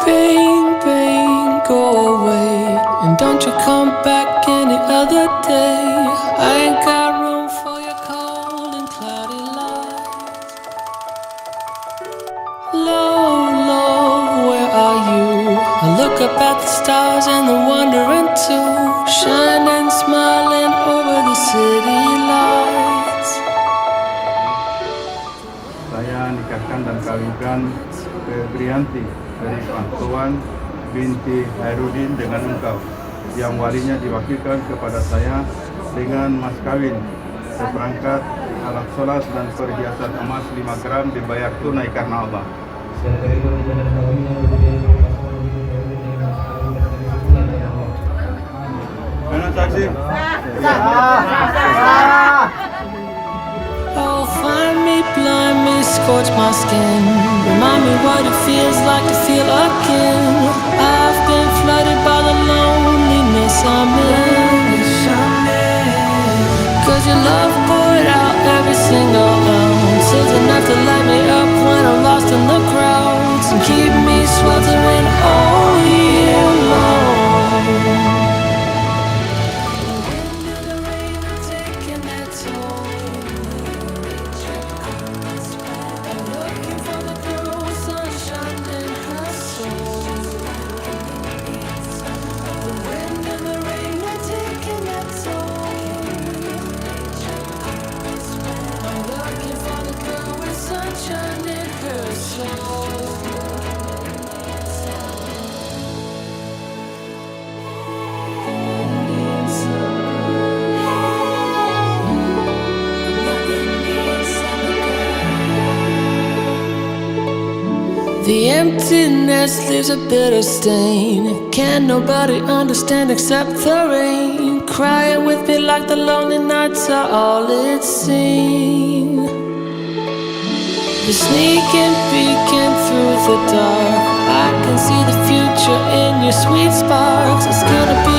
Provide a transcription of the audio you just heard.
Rain, rain, go away, and don't you come back any other day. I ain't got room for your cold and cloudy lights. Low, low, where are you? I look up at the stars and they're wondering too, shining, smiling over the city lights. Saya nikahkan dan kawinkan Febri dari Tuan binti Hairudin dengan engkau, yang walinya diwakilkan kepada saya dengan mas kawin seperangkat alat solas dan perhiasan emas 5 gram dibayar tunai karena Allah. Mana saksi? Oh, find me, blind me, scorch my skin, remind me what it feels like to feel again. I've been flooded by the loneliness I'm in, 'cause your love poured out every single ounce. It's enough to light me up when I'm lost in the crowds, and keep me sweltering all year long. The emptiness leaves a bitter stain. Can't nobody understand except the rain, crying with me like the lonely nights are all it seems. You're sneaking, peeking through the dark. I can see the future in your sweet sparks. It's gonna be